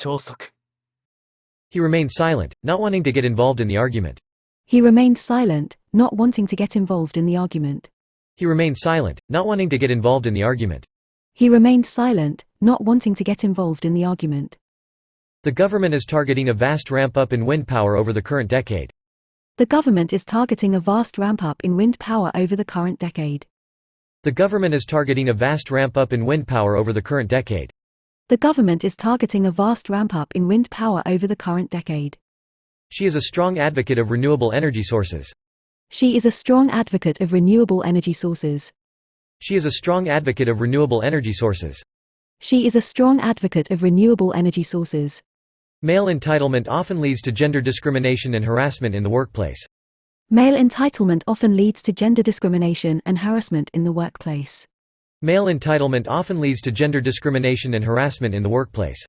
超速 He remained silent, not wanting to get involved in the argument. He remained silent, not wanting to get involved in the argument. He remained silent, not wanting to get involved in the argument. He remained silent, not wanting to get involved in the argument. The government is targeting a vast ramp-up in wind power over the current decade. The government is targeting a vast ramp-up in wind power over the current decade. The government is targeting a vast ramp-up in wind power over the current decade. The government is targeting a vast ramp-up in wind power over the current decade. She is a strong advocate of renewable energy sources. She is a strong advocate of renewable energy sources. She is a strong advocate of renewable energy sources. She is a strong advocate of renewable energy sources. Male entitlement often leads to gender discrimination and harassment in the workplace. Male entitlement often leads to gender discrimination and harassment in the workplace. Male entitlement often leads to gender discrimination and harassment in the workplace.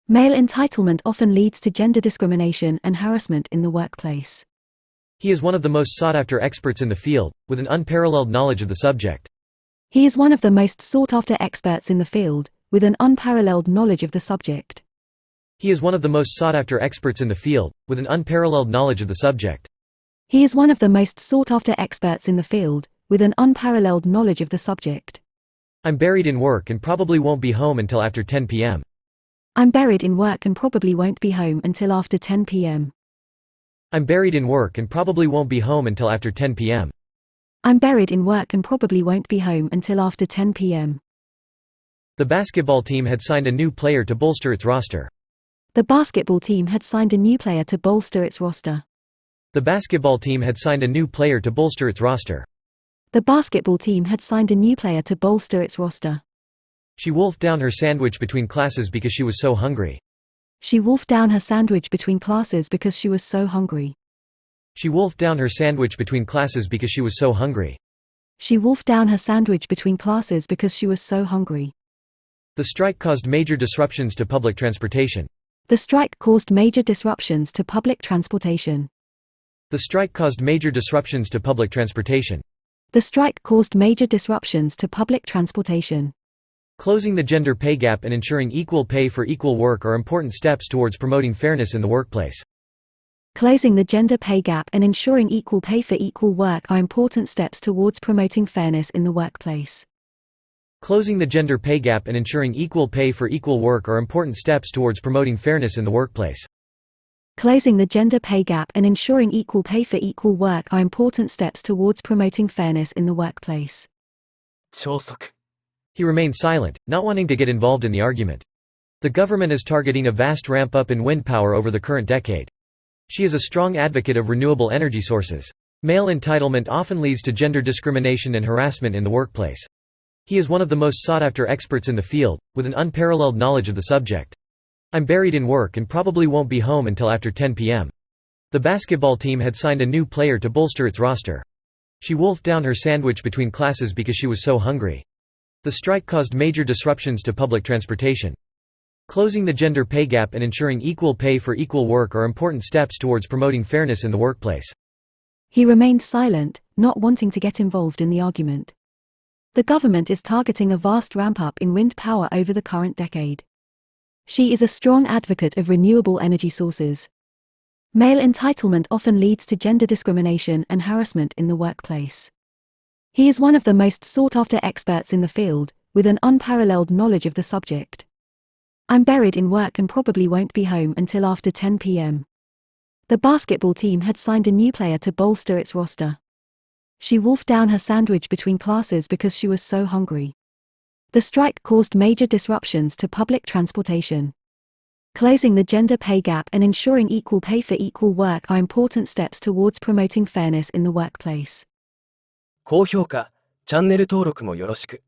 Male entitlement often leads to gender discrimination and harassment in the workplace. He is one of the most sought-after experts in the field, with an unparalleled knowledge of the subject. He is one of the most sought-after experts in the field, with an unparalleled knowledge of the subject. He is one of the most sought-after experts in the field, with an unparalleled knowledge of the subject. He is one of the most sought-after experts in the field, with an unparalleled knowledge of the subject. I'm buried in work and probably won't be home until after 10 p.m. I'm buried in work and probably won't be home until after 10 p.m. I'm buried in work and probably won't be home until after 10 p.m. I'm buried in work and probably won't be home until after 10 p.m. The basketball team had signed a new player to bolster its roster. The basketball team had signed a new player to bolster its roster. The basketball team had signed a new player to bolster its roster. The basketball team had signed a new player to bolster its roster. She wolfed down her sandwich between classes because she was so hungry. She wolfed down her sandwich between classes because she was so hungry. She wolfed down her sandwich between classes because she was so hungry. She wolfed down her sandwich between classes because she was so hungry. The strike caused major disruptions to public transportation. The strike caused major disruptions to public transportation. The strike caused major disruptions to public transportation. The strike caused major disruptions to public transportation. Closing the gender pay gap and ensuring equal pay for equal work are important steps towards promoting fairness in the workplace. Closing the gender pay gap and ensuring equal pay for equal work are important steps towards promoting fairness in the workplace. Closing the gender pay gap and ensuring equal pay for equal work are important steps towards promoting fairness in the workplace. Closing the gender pay gap and ensuring equal pay for equal work are important steps towards promoting fairness in the workplace. 超速 He remained silent, not wanting to get involved in the argument. The government is targeting a vast ramp-up in wind power over the current decade. She is a strong advocate of renewable energy sources. Male entitlement often leads to gender discrimination and harassment in the workplace. He is one of the most sought-after experts in the field, with an unparalleled knowledge of the subject. I'm buried in work and probably won't be home until after 10 p.m. The basketball team had signed a new player to bolster its roster. She wolfed down her sandwich between classes because she was so hungry. The strike caused major disruptions to public transportation. Closing the gender pay gap and ensuring equal pay for equal work are important steps towards promoting fairness in the workplace. He remained silent, not wanting to get involved in the argument. The government is targeting a vast ramp-up in wind power over the current decade. She is a strong advocate of renewable energy sources. Male entitlement often leads to gender discrimination and harassment in the workplace. He is one of the most sought-after experts in the field, with an unparalleled knowledge of the subject. I'm buried in work and probably won't be home until after 10 p.m. The basketball team had signed a new player to bolster its roster. She wolfed down her sandwich between classes because she was so hungry. The strike caused major disruptions to public transportation. Closing the gender pay gap and ensuring equal pay for equal work are important steps towards promoting fairness in the workplace. 高評価、チャンネル登録もよろしく。